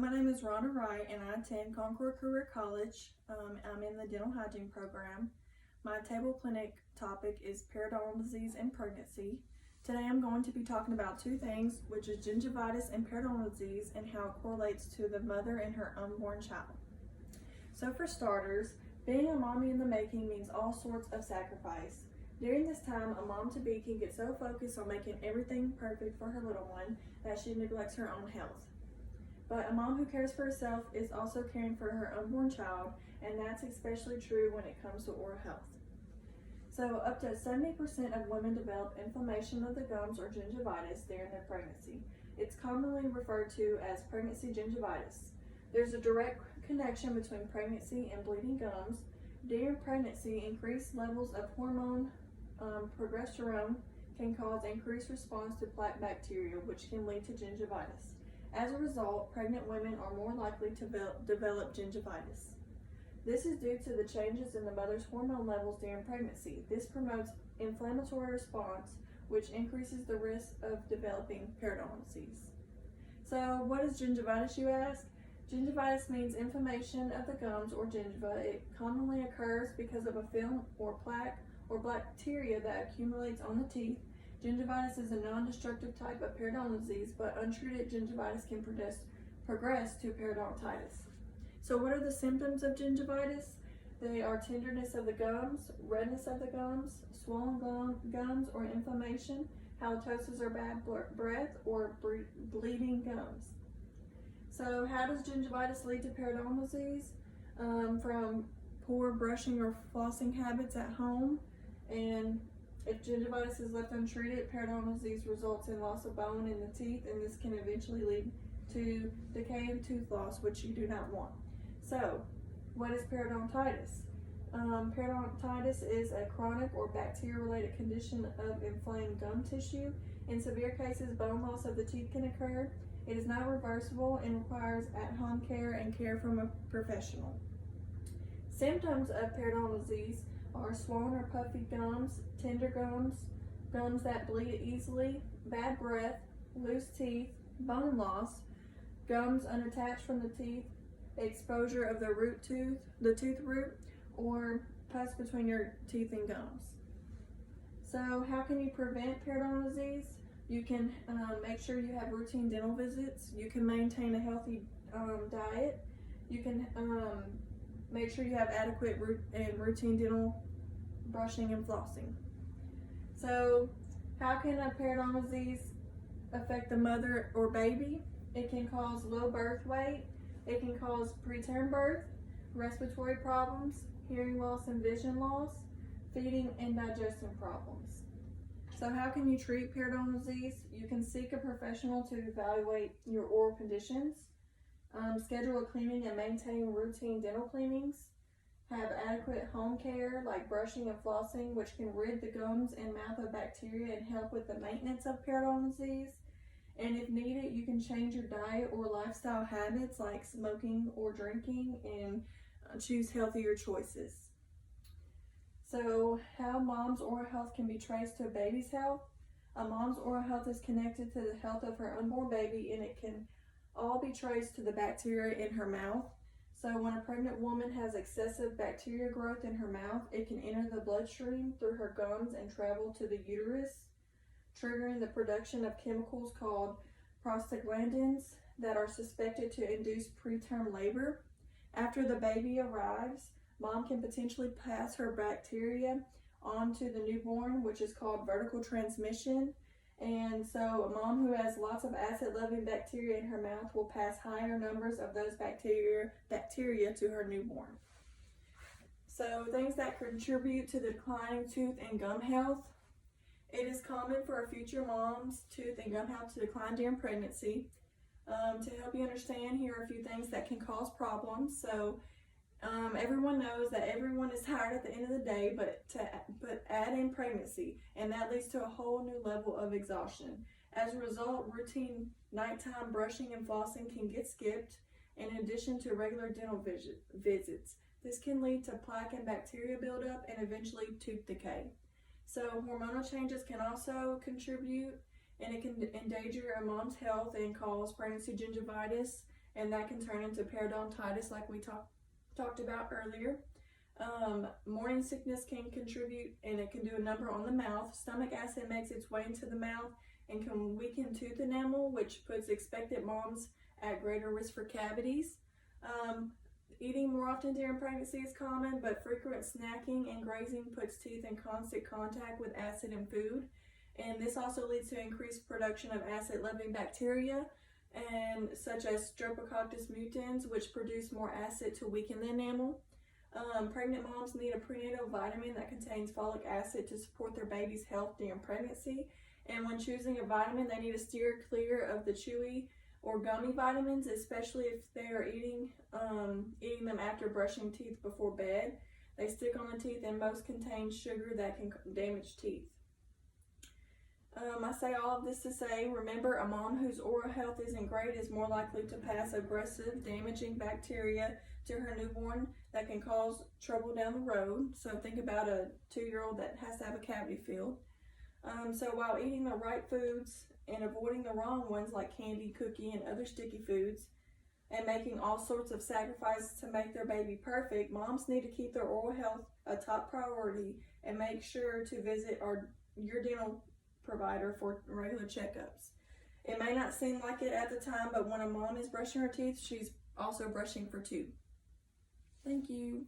my name is Rhonda Wright and I attend Concord Career College. I'm in the dental hygiene program. My table clinic topic is periodontal disease and pregnancy. Today I'm going to be talking about two things, which is gingivitis and periodontal disease and how it correlates to the mother and her unborn child. So for starters, being a mommy in the making means all sorts of sacrifice. During this time, a mom-to-be can get so focused on making everything perfect for her little one that she neglects her own health. But a mom who cares for herself is also caring for her unborn child, and that's especially true when it comes to oral health. So up to 70% of women develop inflammation of the gums or gingivitis during their pregnancy. It's commonly referred to as pregnancy gingivitis. There's a direct connection between pregnancy and bleeding gums. During pregnancy, increased levels of hormone progesterone can cause increased response to plaque bacteria, which can lead to gingivitis. As a result, pregnant women are more likely to develop gingivitis. This is due to the changes in the mother's hormone levels during pregnancy. This promotes inflammatory response, which increases the risk of developing periodontal disease. So what is gingivitis, you ask? Gingivitis means inflammation of the gums or gingiva. It commonly occurs because of a film or plaque or bacteria that accumulates on the teeth. Gingivitis is a non-destructive type of periodontal disease, but untreated gingivitis can progress to periodontitis. So what are the symptoms of gingivitis? They are tenderness of the gums, redness of the gums, swollen gums or inflammation, halitosis or bad breath, or bleeding gums. So how does gingivitis lead to periodontal disease? From poor brushing or flossing habits at home, and if gingivitis is left untreated, periodontal disease results in loss of bone in the teeth, and this can eventually lead to decay and tooth loss, which you do not want. So, what is periodontitis? Periodontitis is a chronic or bacteria-related condition of inflamed gum tissue. In severe cases, bone loss of the teeth can occur. It is not reversible and requires at-home care and care from a professional. Symptoms of periodontal disease are swollen or puffy gums, tender gums, gums that bleed easily, bad breath, loose teeth, bone loss, gums unattached from the teeth, exposure of the tooth root, or pus between your teeth and gums. So how can you prevent periodontal disease? You can make sure you have routine dental visits. You can maintain a healthy diet. You can make sure you have adequate and routine dental brushing and flossing. So how can a periodontal disease affect the mother or baby? It can cause low birth weight. It can cause preterm birth, respiratory problems, hearing loss and vision loss, feeding and digestion problems. So how can you treat periodontal disease? You can seek a professional to evaluate your oral conditions, schedule a cleaning and maintain routine dental cleanings, have adequate home care like brushing and flossing, which can rid the gums and mouth of bacteria and help with the maintenance of periodontal disease. And if needed, you can change your diet or lifestyle habits like smoking or drinking and choose healthier choices. So how mom's oral health can be traced to a baby's health? A mom's oral health is connected to the health of her unborn baby, and it can all be traced to the bacteria in her mouth. So when a pregnant woman has excessive bacteria growth in her mouth, it can enter the bloodstream through her gums and travel to the uterus, triggering the production of chemicals called prostaglandins that are suspected to induce preterm labor. After the baby arrives, mom can potentially pass her bacteria on to the newborn, which is called vertical transmission. And so a mom who has lots of acid-loving bacteria in her mouth will pass higher numbers of those bacteria to her newborn. So things that contribute to the declining tooth and gum health. It is common for a future mom's tooth and gum health to decline during pregnancy. To help you understand, here are a few things that can cause problems. So everyone knows that everyone is tired at the end of the day, but add in pregnancy, and that leads to a whole new level of exhaustion. As a result, routine nighttime brushing and flossing can get skipped, in addition to regular dental visits. This can lead to plaque and bacteria buildup and eventually tooth decay. So hormonal changes can also contribute, and it can endanger a mom's health and cause pregnancy gingivitis and that can turn into periodontitis like we talked about earlier. Morning sickness can contribute, and it can do a number on the mouth. Stomach acid makes its way into the mouth and can weaken tooth enamel, which puts expectant moms at greater risk for cavities. Eating more often during pregnancy is common, but frequent snacking and grazing puts teeth in constant contact with acid and food. And this also leads to increased production of acid-loving bacteria, and such as Streptococcus mutans, which produce more acid to weaken the enamel. Pregnant moms need a prenatal vitamin that contains folic acid to support their baby's health during pregnancy. And when choosing a vitamin, they need to steer clear of the chewy or gummy vitamins, especially if they are eating them after brushing teeth before bed. They stick on the teeth and most contain sugar that can damage teeth. I say all of this to say, remember, a mom whose oral health isn't great is more likely to pass aggressive, damaging bacteria to her newborn that can cause trouble down the road. So think about a 2-year-old that has to have a cavity filled. So while eating the right foods and avoiding the wrong ones like candy, cookie, and other sticky foods, and making all sorts of sacrifices to make their baby perfect, moms need to keep their oral health a top priority and make sure to visit your dental provider for regular checkups. It may not seem like it at the time, but when a mom is brushing her teeth, she's also brushing for two. Thank you.